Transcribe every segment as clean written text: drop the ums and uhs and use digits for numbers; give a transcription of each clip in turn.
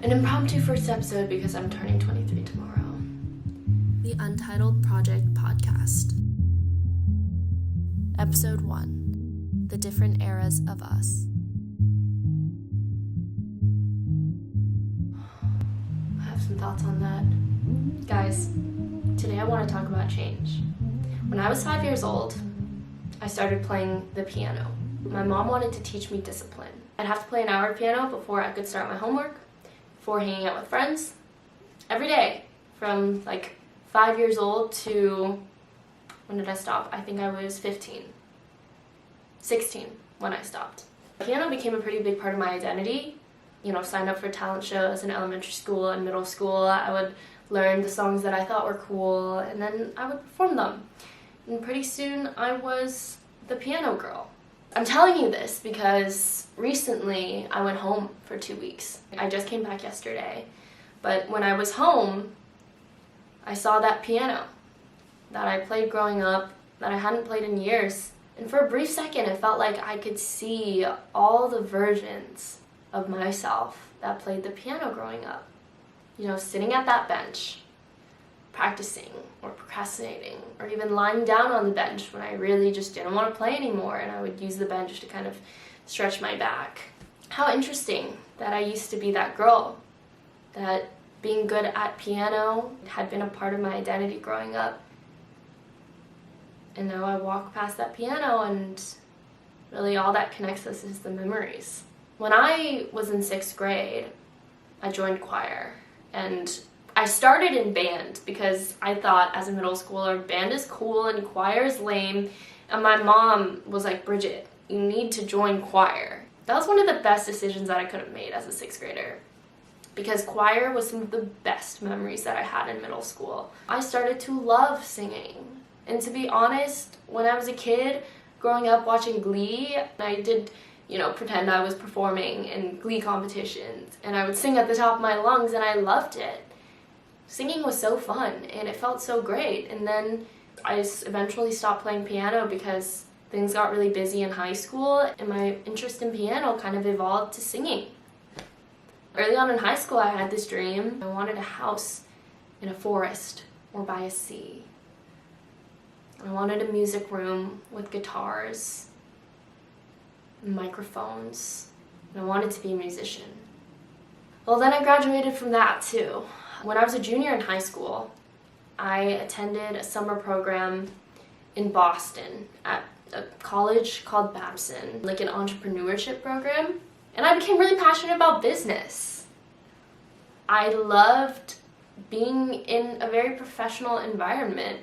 An impromptu first episode because I'm turning 23 tomorrow. The Untitled Project Podcast. Episode 1. The Different Eras of Us. I have some thoughts on that. Guys, today I want to talk about change. When I was 5 years old, I started playing the piano. My mom wanted to teach me discipline. I'd have to play an hour of piano before I could start my homework, before hanging out with friends, every day, from like 5 years old to, when did I stop? I think I was 16 when I stopped. Piano became a pretty big part of my identity. Signed up for talent shows in elementary school and middle school. I would learn the songs that I thought were cool, and then I would perform them. And pretty soon I was the piano girl. I'm telling you this because recently I went home for 2 weeks. I just came back yesterday, but when I was home, I saw that piano that I played growing up, that I hadn't played in years. And for a brief second, it felt like I could see all the versions of myself that played the piano growing up. Sitting at that bench, practicing or procrastinating, or even lying down on the bench when I really just didn't want to play anymore, and I would use the bench to kind of stretch my back. How interesting that I used to be that girl, that being good at piano had been a part of my identity growing up. And now I walk past that piano and really all that connects us is the memories. When I was in 6th grade, I joined choir, and I started in band because I thought as a middle schooler, band is cool and choir is lame. And my mom was like, Bridgette, you need to join choir. That was one of the best decisions that I could have made as a 6th grader, because choir was some of the best memories that I had in middle school. I started to love singing. And to be honest, when I was a kid, growing up watching Glee, I did pretend I was performing in Glee competitions, and I would sing at the top of my lungs, and I loved it. Singing was so fun, and it felt so great. And then I eventually stopped playing piano because things got really busy in high school, and my interest in piano kind of evolved to singing. Early on in high school, I had this dream. I wanted a house in a forest or by a sea. I wanted a music room with guitars, microphones, and I wanted to be a musician. Well, then I graduated from that too. When I was a junior in high school, I attended a summer program in Boston at a college called Babson, like an entrepreneurship program, and I became really passionate about business. I loved being in a very professional environment.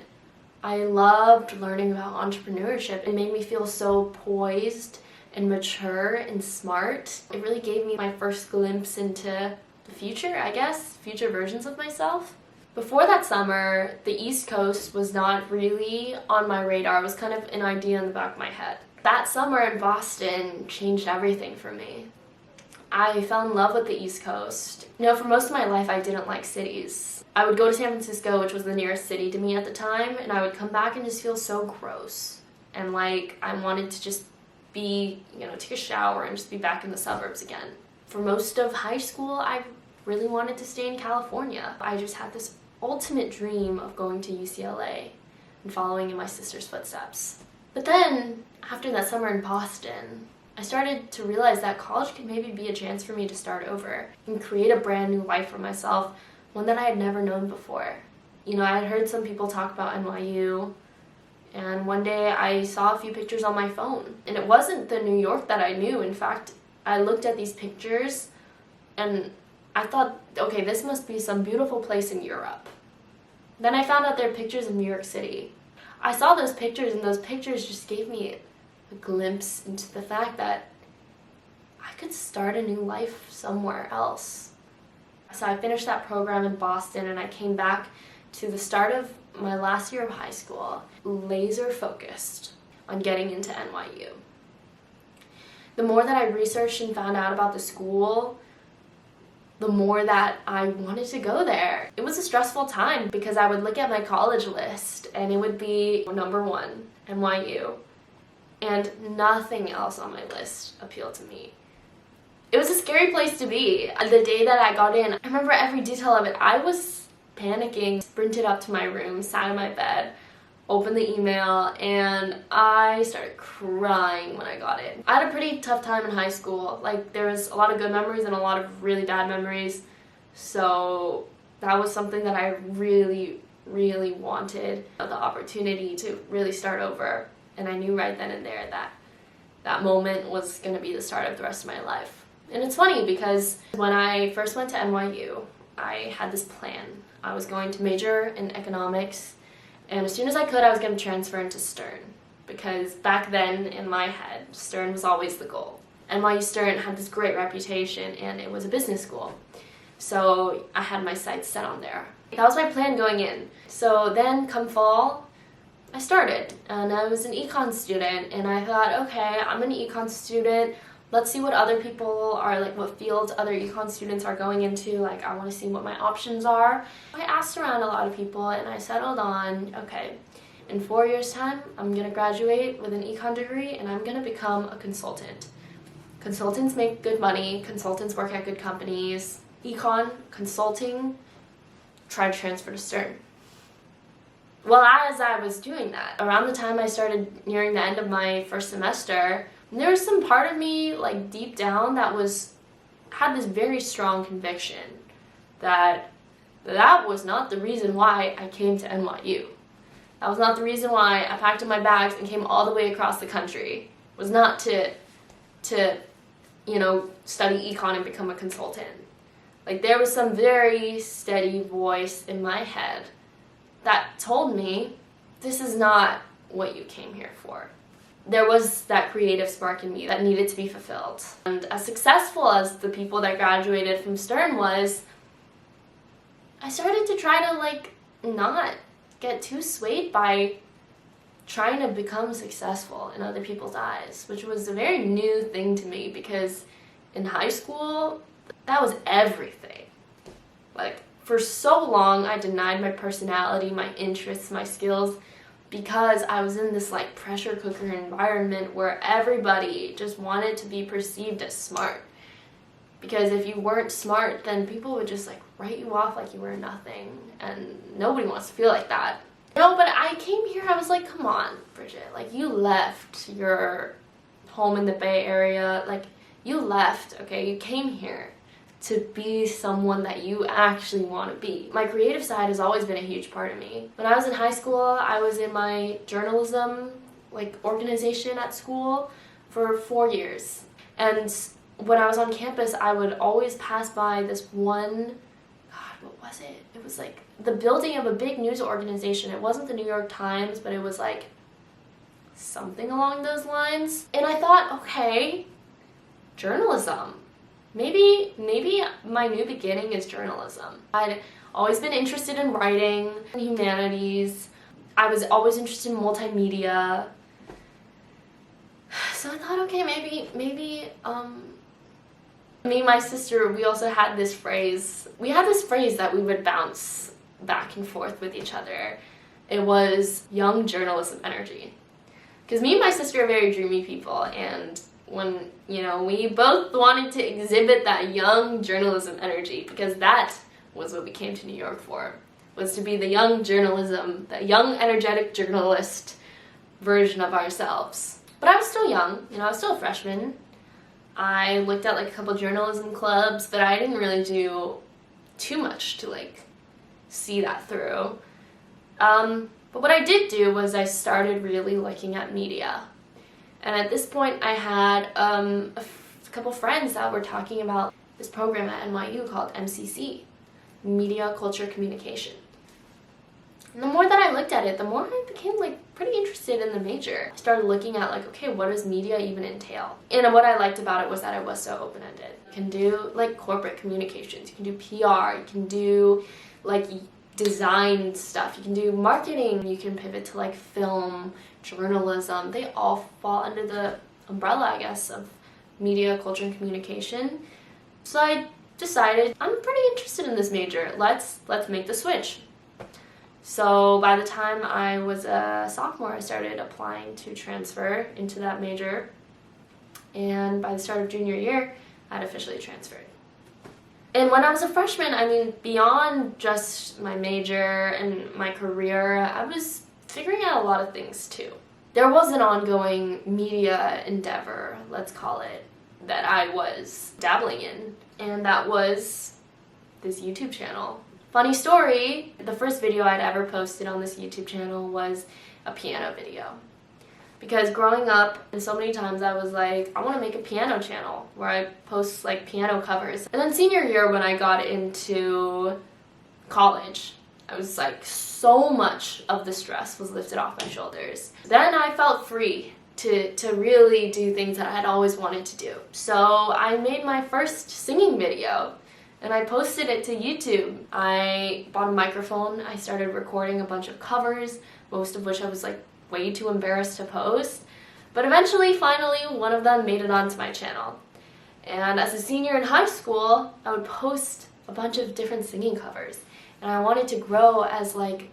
I loved learning about entrepreneurship. It made me feel so poised and mature and smart. It really gave me my first glimpse into the future, I guess, future versions of myself. Before that summer, the East Coast was not really on my radar. It was kind of an idea in the back of my head. That summer in Boston changed everything for me. I fell in love with the East Coast. For most of my life, I didn't like cities. I would go to San Francisco, which was the nearest city to me at the time, and I would come back and just feel so gross. And like I wanted to just be, take a shower and just be back in the suburbs again. For most of high school, I really wanted to stay in California. I just had this ultimate dream of going to UCLA and following in my sister's footsteps. But then, after that summer in Boston, I started to realize that college could maybe be a chance for me to start over and create a brand new life for myself, one that I had never known before. I had heard some people talk about NYU, and one day I saw a few pictures on my phone, and it wasn't the New York that I knew. In fact, I looked at these pictures and I thought, okay, this must be some beautiful place in Europe. Then I found out there are pictures of New York City. I saw those pictures, and those pictures just gave me a glimpse into the fact that I could start a new life somewhere else. So I finished that program in Boston, and I came back to the start of my last year of high school, laser focused on getting into NYU. The more that I researched and found out about the school, the more that I wanted to go there. It was a stressful time because I would look at my college list and it would be number 1, NYU, and nothing else on my list appealed to me. It was a scary place to be. The day that I got in, I remember every detail of it. I was panicking, sprinted up to my room, sat in my bed, opened the email, and I started crying when I got in. I had a pretty tough time in high school. Like, there was a lot of good memories and a lot of really bad memories. So that was something that I really, really wanted, the opportunity to really start over. And I knew right then and there that that moment was going to be the start of the rest of my life. And it's funny because when I first went to NYU, I had this plan. I was going to major in economics, and as soon as I could, I was going to transfer into Stern, because back then in my head, Stern was always the goal. NYU Stern had this great reputation, and it was a business school. So I had my sights set on there. That was my plan going in. So then come fall, I started, and I was an econ student, and I thought, okay, I'm an econ student. Let's see what other people are, like what fields other econ students are going into. Like, I want to see what my options are. I asked around a lot of people, and I settled on, okay, in 4 years' time, I'm going to graduate with an econ degree, and I'm going to become a consultant. Consultants make good money. Consultants work at good companies. Econ, consulting, try to transfer to Stern. Well, as I was doing that, around the time I started nearing the end of my first semester, there was some part of me, like deep down, that had this very strong conviction that was not the reason why I came to NYU. That was not the reason why I packed up my bags and came all the way across the country. It was not to study econ and become a consultant. Like, there was some very steady voice in my head that told me, this is not what you came here for. There was that creative spark in me that needed to be fulfilled. And as successful as the people that graduated from Stern was, I started to try to not get too swayed by trying to become successful in other people's eyes, which was a very new thing to me, because in high school, that was everything. Like, for so long, I denied my personality, my interests, my skills, because I was in this pressure cooker environment where everybody just wanted to be perceived as smart. Because if you weren't smart, then people would just write you off like you were nothing, and nobody wants to feel like that. No, but I came here, I was like, come on, Bridgette, you left your home in the Bay Area, you left, okay, you came here to be someone that you actually want to be. My creative side has always been a huge part of me. When I was in high school, I was in my journalism organization at school for 4 years. And when I was on campus, I would always pass by this one, what was it? It was the building of a big news organization. It wasn't the New York Times, but it was something along those lines. And I thought, okay, journalism. Maybe my new beginning is journalism. I'd always been interested in writing, humanities. I was always interested in multimedia. So I thought, okay, maybe me and my sister, we also had this phrase. We had this phrase that we would bounce back and forth with each other. It was young journalism energy. Because me and my sister are very dreamy people, and when, we both wanted to exhibit that young journalism energy, because that was what we came to New York for, was to be the young journalism, the young energetic journalist version of ourselves. But I was still young, I was still a freshman. I looked at a couple journalism clubs, but I didn't really do too much to see that through. But what I did do was I started really looking at media. And at this point, I had a couple friends that were talking about this program at NYU called MCC, Media Culture Communication. And the more that I looked at it, the more I became pretty interested in the major. I started looking at okay, what does media even entail? And what I liked about it was that it was so open-ended. You can do corporate communications, you can do PR, you can do design stuff, you can do marketing, you can pivot to film, journalism. They all fall under the umbrella, I guess, of media, culture, and communication. So I decided, I'm pretty interested in this major. Let's make the switch. So by the time I was a sophomore, I started applying to transfer into that major. And by the start of junior year, had officially transferred. And when I was a freshman, I mean, beyond just my major and my career, I was figuring out a lot of things too. There was an ongoing media endeavor, let's call it, that I was dabbling in, and that was this YouTube channel. Funny story, the first video I'd ever posted on this YouTube channel was a piano video. Because growing up, and so many times I was like, I want to make a piano channel where I post like piano covers. And then senior year when I got into college, I was like, so much of the stress was lifted off my shoulders. Then I felt free to really do things that I had always wanted to do. So I made my first singing video and I posted it to YouTube. I bought a microphone, I started recording a bunch of covers, most of which I was like way too embarrassed to post. But eventually, finally, one of them made it onto my channel. And as a senior in high school, I would post a bunch of different singing covers. And I wanted to grow as like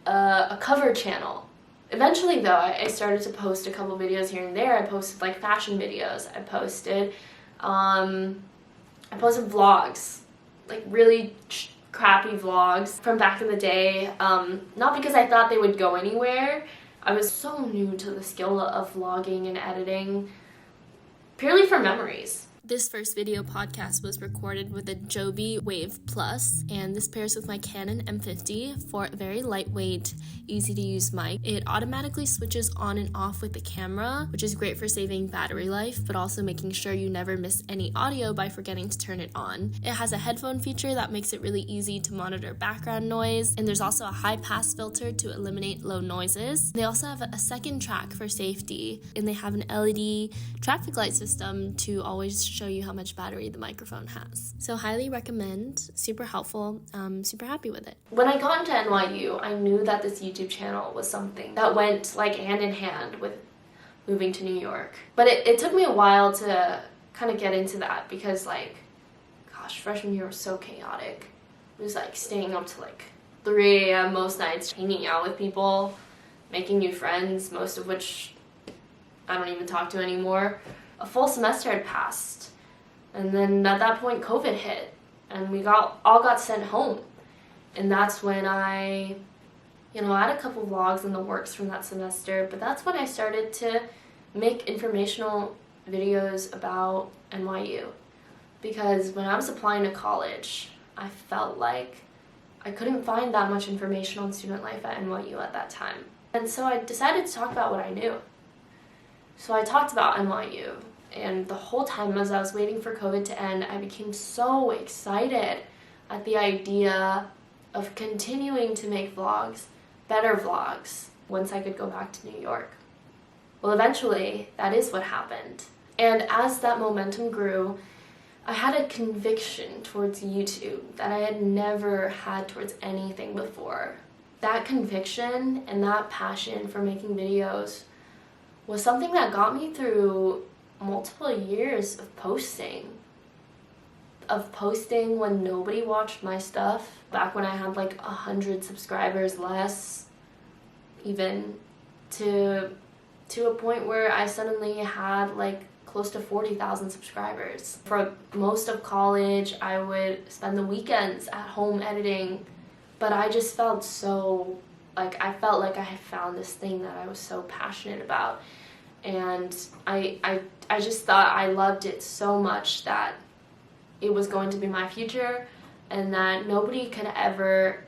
a cover channel. Eventually though, I started to post a couple videos here and there. I posted like fashion videos. I posted vlogs, like really crappy vlogs from back in the day. Not because I thought they would go anywhere. I was so new to the skill of vlogging and editing, purely for memories. This first video podcast was recorded with a Joby Wave Plus, and this pairs with my Canon M50 for a very lightweight, easy-to-use mic. It automatically switches on and off with the camera, which is great for saving battery life, but also making sure you never miss any audio by forgetting to turn it on. It has a headphone feature that makes it really easy to monitor background noise, and there's also a high-pass filter to eliminate low noises. They also have a second track for safety, and they have an LED traffic light system to always show you how much battery the microphone has. So highly recommend, super helpful, super happy with it. When I got into NYU, I knew that this YouTube channel was something that went like hand in hand with moving to New York. But it took me a while to kind of get into that because like, gosh, freshman year was so chaotic. It was like staying up to like 3 a.m. most nights, hanging out with people, making new friends, most of which I don't even talk to anymore. A full semester had passed, and then at that point COVID hit, and we all got sent home. And that's when I had a couple vlogs in the works from that semester, but that's when I started to make informational videos about NYU. Because when I was applying to college, I felt like I couldn't find that much information on student life at NYU at that time. And so I decided to talk about what I knew. So I talked about NYU, and the whole time as I was waiting for COVID to end, I became so excited at the idea of continuing to make vlogs, better vlogs, once I could go back to New York. Well, eventually, that is what happened. And as that momentum grew, I had a conviction towards YouTube that I had never had towards anything before. That conviction and that passion for making videos was something that got me through multiple years of posting when nobody watched my stuff, back when I had like 100 subscribers less, even to a point where I suddenly had like close to 40,000 subscribers. For most of college, I would spend the weekends at home editing, but I just felt so like I had found this thing that I was so passionate about. And I just thought I loved it so much that it was going to be my future and that nobody could ever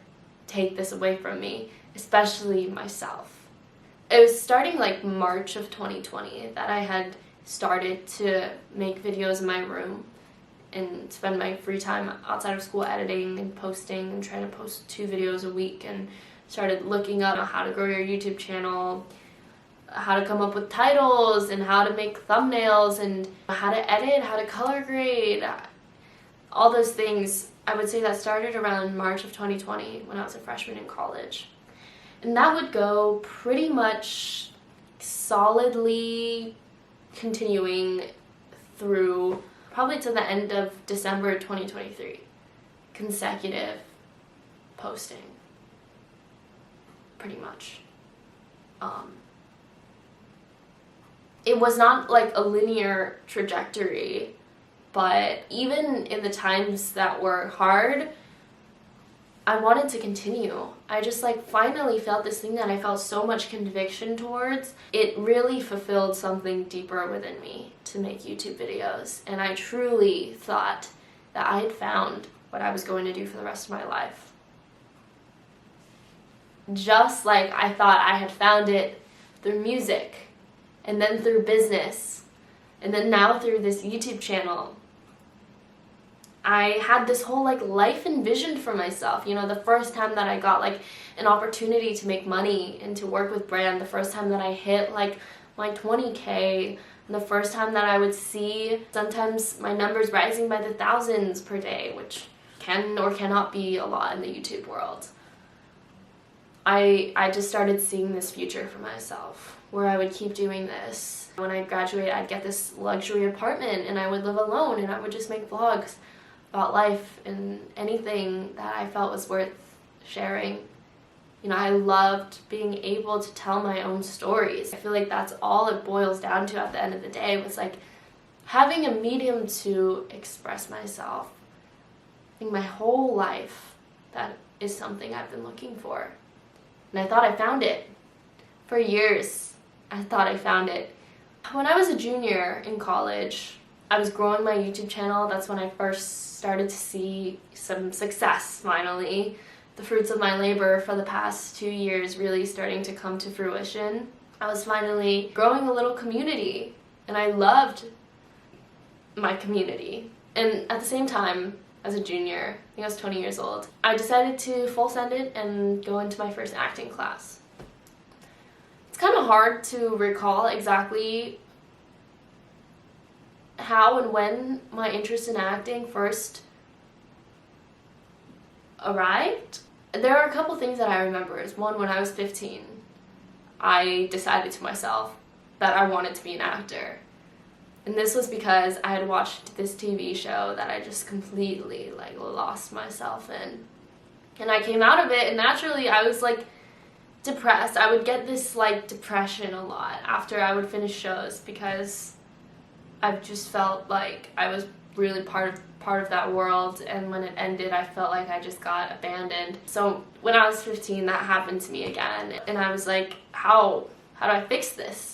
take this away from me, especially myself. It was starting like March of 2020 that I had started to make videos in my room and spend my free time outside of school editing and posting and trying to post 2 videos a week, and started looking up how to grow your YouTube channel, how to come up with titles and how to make thumbnails and how to edit, how to color grade, all those things. I would say that started around March of 2020 when I was a freshman in college. And that would go pretty much solidly continuing through probably to the end of December 2023. Consecutive posting. Pretty much. It was not like a linear trajectory But even in the times that were hard, I wanted to continue. I just finally felt this thing that I felt so much conviction towards. It really fulfilled something deeper within me to make YouTube videos. And I truly thought that I had found what I was going to do for the rest of my life. Just like I thought I had found it through music, and then through business, and then now through this YouTube channel. I had this whole life envisioned for myself. The first time that I got an opportunity to make money and to work with brand, the first time that I hit my 20K, the first time that I would see sometimes my numbers rising by the thousands per day, which can or cannot be a lot in the YouTube world. I just started seeing this future for myself where I would keep doing this. When I graduate, I'd get this luxury apartment and I would live alone and I would just make vlogs about life and anything that I felt was worth sharing. I loved being able to tell my own stories. I feel like that's all it boils down to at the end of the day, was having a medium to express myself. I think my whole life, that is something I've been looking for. And I thought I found it. For years, I thought I found it. When I was a junior in college, I was growing my YouTube channel. That's when I first started to see some success, finally. The fruits of my labor for the past 2 years really starting to come to fruition. I was finally growing a little community, and I loved my community. And at the same time, as a junior, I think I was 20 years old, I decided to full send it and go into my first acting class. It's kind of hard to recall exactly how and when my interest in acting first arrived. There are a couple things that I remember. One, when I was 15, I decided to myself that I wanted to be an actor. And this was because I had watched this TV show that I just completely lost myself in. And I came out of it, and naturally I was depressed. I would get this depression a lot after I would finish shows, because I just felt like I was really part of that world, and when it ended I felt like I just got abandoned. So when I was 15, that happened to me again, and I was like, how do I fix this?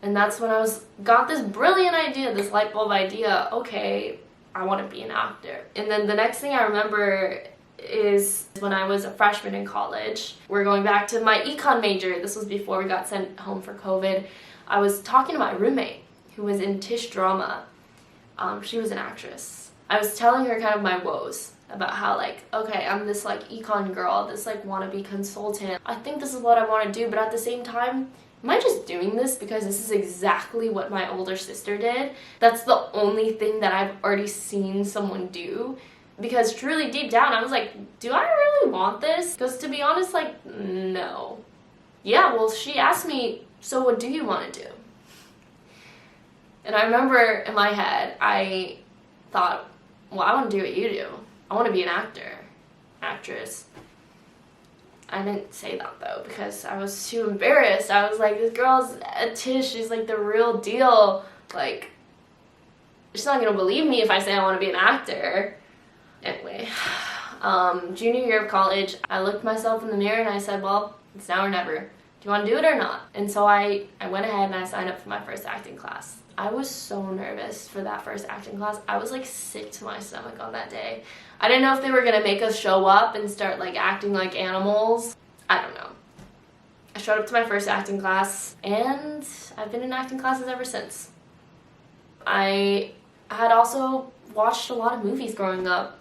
And that's when I got this brilliant idea, this light bulb idea. Okay, I want to be an actor. And then the next thing I remember is when I was a freshman in college. We're going back to my econ major. This was before we got sent home for COVID. I was talking to my roommate who was in Tisch drama. She was an actress. I was telling her kind of my woes about how okay, I'm this econ girl, this wannabe consultant. I think this is what I want to do, but at the same time, am I just doing this because this is exactly what my older sister did? That's the only thing that I've already seen someone do. Because truly deep down, I was like, do I really want this? Because to be honest, no. Yeah, well, she asked me, so what do you want to do? And I remember in my head, I thought, well, I want to do what you do. I want to be an actor, actress. I didn't say that though, because I was too embarrassed. I was like, this girl's a Tish, she's the real deal. She's not gonna believe me if I say I want to be an actor. Anyway, junior year of college, I looked myself in the mirror and I said, well, it's now or never. Do you want to do it or not? And so I went ahead and I signed up for my first acting class. I was so nervous for that first acting class. I was sick to my stomach on that day. I didn't know if they were gonna make us show up and start acting like animals. I don't know. I showed up to my first acting class and I've been in acting classes ever since. I had also watched a lot of movies growing up.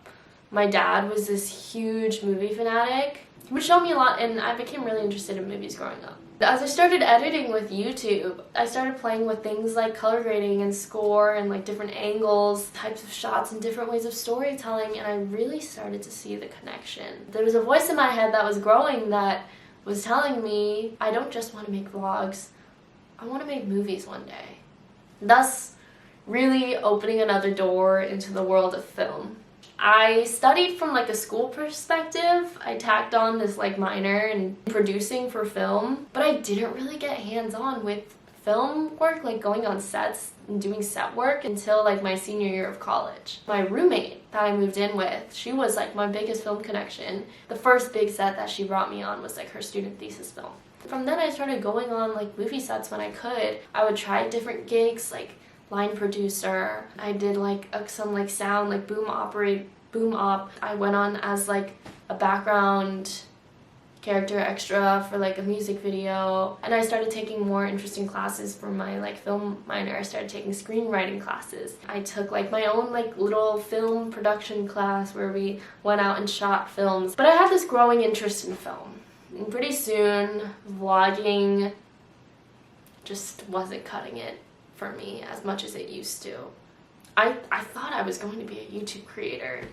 My dad was this huge movie fanatic. He would show me a lot, and I became really interested in movies growing up. As I started editing with YouTube, I started playing with things like color grading and score and different angles, types of shots, and different ways of storytelling, and I really started to see the connection. There was a voice in my head that was growing that was telling me, I don't just want to make vlogs, I want to make movies one day. Thus, really opening another door into the world of film. I studied from a school perspective. I tacked on this minor in producing for film, but I didn't really get hands-on with film work, like going on sets and doing set work until like my senior year of college. My roommate that I moved in with, she was like my biggest film connection. The first big set that she brought me on was like her student thesis film. From then I started going on like movie sets when I could. I would try different gigs like line producer. I did like some like sound like boom op. I went on as like a background character extra for like a music video, and I started taking more interesting classes for my like film minor. I started taking screenwriting classes. I took like my own like little film production class where we went out and shot films. But I had this growing interest in film, and pretty soon vlogging just wasn't cutting it for me as much as it used to. I thought I was going to be a YouTube creator.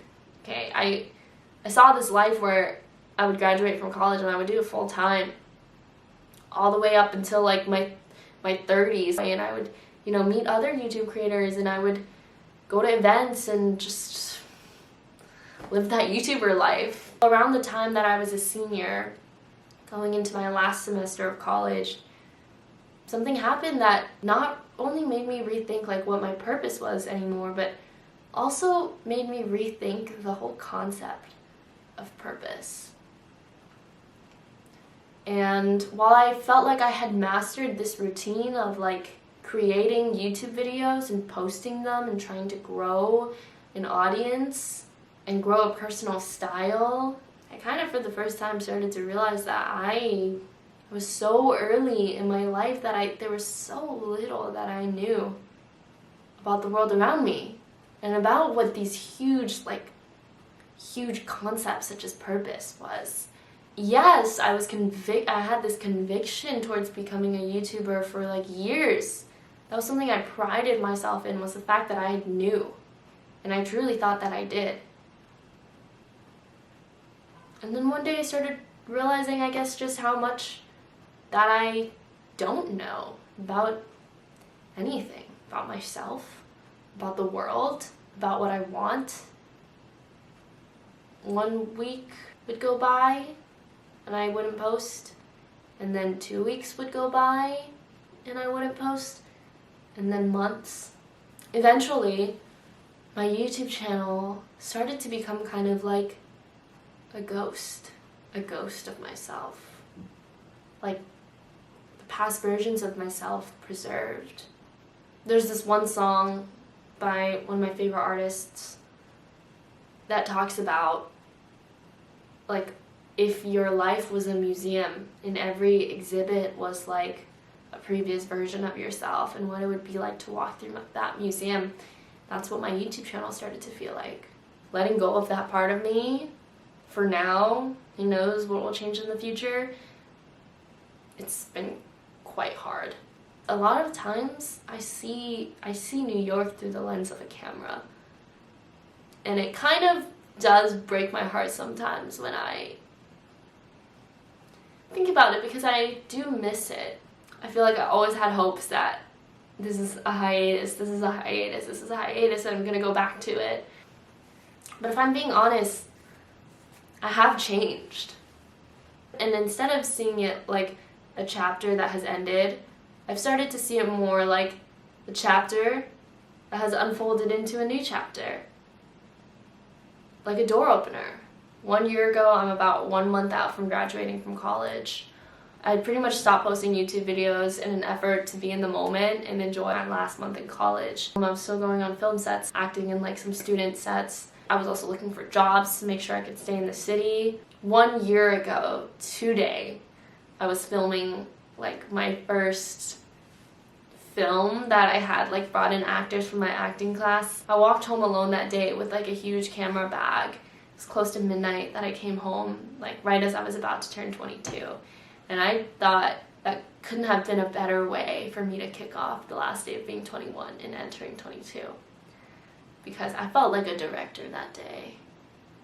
Okay, I saw this life where I would graduate from college and I would do it full time all the way up until like my 30s, and I would, you know, meet other YouTube creators, and I would go to events and just live that YouTuber life. Around the time that I was a senior, going into my last semester of college, something happened that not only made me rethink like what my purpose was anymore, but also made me rethink the whole concept of purpose. And while I felt like I had mastered this routine of like creating YouTube videos and posting them and trying to grow an audience and grow a personal style, I kind of for the first time started to realize that I was so early in my life that there was so little that I knew about the world around me and about what these huge concepts such as purpose was. Yes, I had this conviction towards becoming a YouTuber for like years. That was something I prided myself in, was the fact that I knew. And I truly thought that I did. And then one day I started realizing, I guess, just how much that I don't know about anything. About myself, about the world, about what I want. 1 week would go by and I wouldn't post, and then 2 weeks would go by and I wouldn't post, and then months. Eventually, my YouTube channel started to become kind of like a ghost of myself. Like the past versions of myself preserved. There's this one song by one of my favorite artists that talks about like if your life was a museum and every exhibit was like a previous version of yourself and what it would be like to walk through that museum. That's what my YouTube channel started to feel like. Letting go of that part of me for now, who knows what will change in the future. It's been quite hard. A lot of times I see New York through the lens of a camera. And it kind of does break my heart sometimes when I think about it, because I do miss it. I feel like I always had hopes that this is a hiatus, and I'm gonna go back to it. But if I'm being honest, I have changed. And instead of seeing it like a chapter that has ended, I've started to see it more like a chapter that has unfolded into a new chapter. Like a door opener. 1 year ago, I'm about 1 month out from graduating from college. I pretty much stopped posting YouTube videos in an effort to be in the moment and enjoy my last month in college. I was still going on film sets, acting in like some student sets. I was also looking for jobs to make sure I could stay in the city. 1 year ago today, I was filming like my first film that I had like brought in actors from my acting class. I walked home alone that day with like a huge camera bag. It was close to midnight that I came home, like right as I was about to turn 22. And I thought that couldn't have been a better way for me to kick off the last day of being 21 and entering 22. Because I felt like a director that day.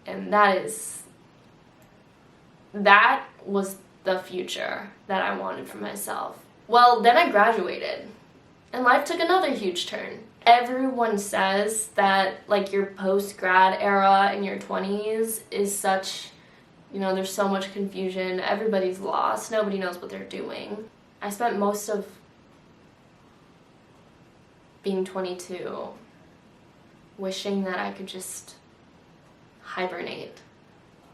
And that was the future that I wanted for myself. Well, then I graduated. And life took another huge turn. Everyone says that like your post-grad era in your 20s is such, you know, there's so much confusion. Everybody's lost. Nobody knows what they're doing. I spent most of being 22, wishing that I could just hibernate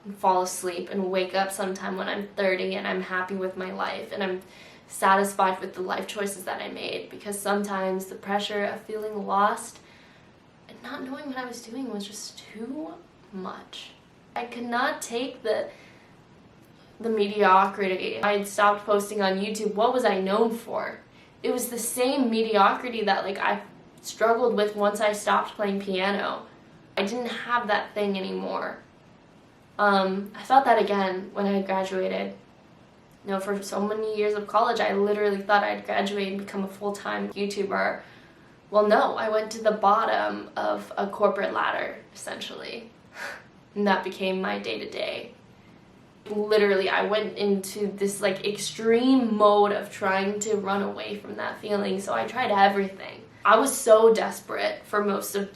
and fall asleep and wake up sometime when I'm 30 and I'm happy with my life and I'm satisfied with the life choices that I made, because sometimes the pressure of feeling lost and not knowing what I was doing was just too much. I could not take the mediocrity. I had stopped posting on YouTube. What was I known for? It was the same mediocrity that I struggled with once I stopped playing piano. I didn't have that thing anymore. I felt that again when I had graduated. For so many years of college, I literally thought I'd graduate and become a full-time YouTuber. Well, no, I went to the bottom of a corporate ladder, essentially. And that became my day-to-day. Literally, I went into this extreme mode of trying to run away from that feeling, so I tried everything. I was so desperate for most of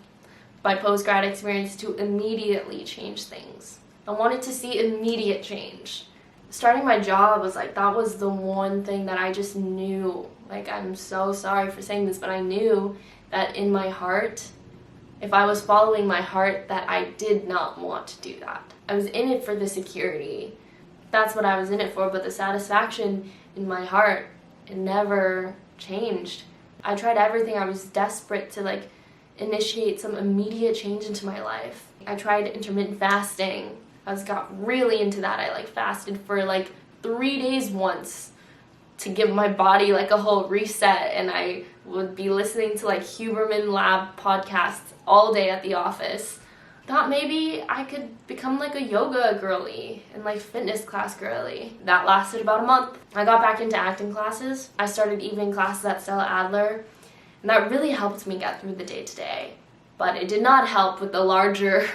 my post-grad experience to immediately change things. I wanted to see immediate change. Starting my job was that was the one thing that I just knew. I'm so sorry for saying this, but I knew that in my heart, if I was following my heart, that I did not want to do that. I was in it for the security. That's what I was in it for, but the satisfaction in my heart, it never changed. I tried everything. I was desperate to initiate some immediate change into my life. I tried intermittent fasting. I got really into that. I fasted for 3 days once to give my body a whole reset, and I would be listening to Huberman Lab podcasts all day at the office. Thought maybe I could become a yoga girly and fitness class girly. That lasted about a month. I got back into acting classes. I started evening classes at Stella Adler, and that really helped me get through the day-to-day. But it did not help with the larger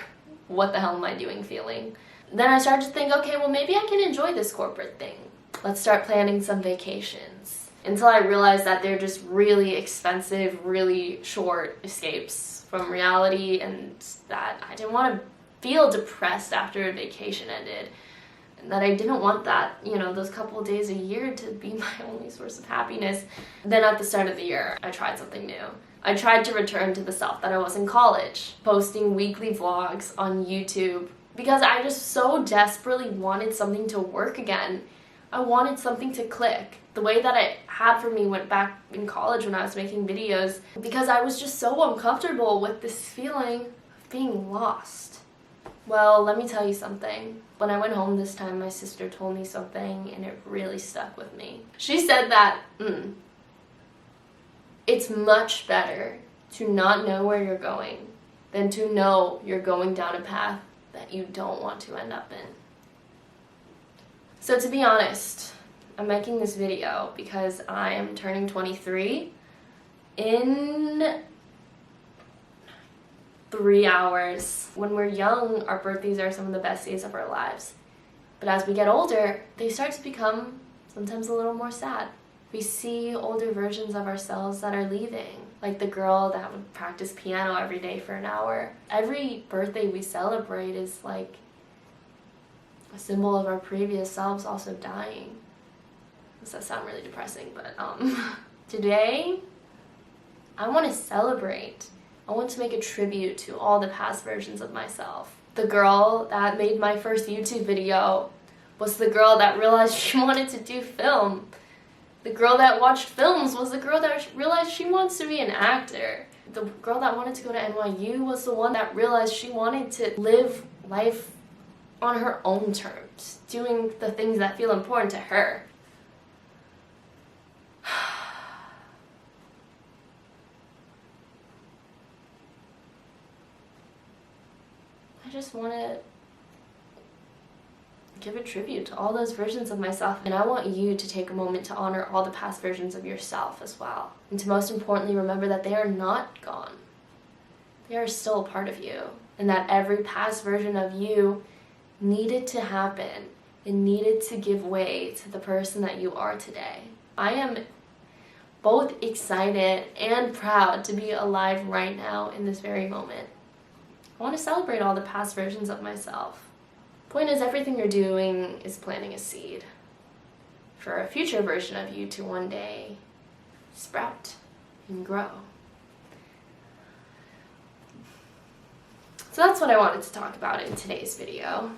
what the hell am I doing feeling. Then I started to think, okay, well maybe I can enjoy this corporate thing. Let's start planning some vacations. Until I realized that they're just really expensive, really short escapes from reality, and that I didn't want to feel depressed after a vacation ended. And that I didn't want that, those couple of days a year to be my only source of happiness. Then at the start of the year, I tried something new. I tried to return to the self that I was in college, posting weekly vlogs on YouTube, because I just so desperately wanted something to work again. I wanted something to click. The way that it had for me went back in college when I was making videos, because I was just so uncomfortable with this feeling of being lost. Well, let me tell you something. When I went home this time, my sister told me something, and it really stuck with me. She said that, it's much better to not know where you're going than to know you're going down a path that you don't want to end up in. So to be honest, I'm making this video because I am turning 23 in 3 hours. When we're young, our birthdays are some of the best days of our lives. But as we get older, they start to become sometimes a little more sad. We see older versions of ourselves that are leaving, like the girl that would practice piano every day for an hour. Every birthday we celebrate is like a symbol of our previous selves also dying. Does that sound really depressing? But today, I want to celebrate. I want to make a tribute to all the past versions of myself. The girl that made my first YouTube video was the girl that realized she wanted to do film. The girl that watched films was the girl that realized she wants to be an actor. The girl that wanted to go to NYU was the one that realized she wanted to live life on her own terms, doing the things that feel important to her. I just want to give a tribute to all those versions of myself, and I want you to take a moment to honor all the past versions of yourself as well, and to most importantly remember that they are not gone. They are still a part of you, and that every past version of you needed to happen and needed to give way to the person that you are today. I am both excited and proud to be alive right now in this very moment. I want to celebrate all the past versions of myself. Point is, everything you're doing is planting a seed for a future version of you to one day sprout and grow. So that's what I wanted to talk about in today's video.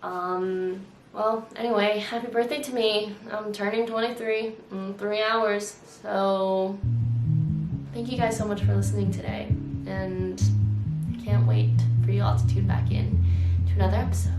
Well, anyway, happy birthday to me. I'm turning 23 in 3 hours. So thank you guys so much for listening today. And I can't wait for you all to tune back in to another episode.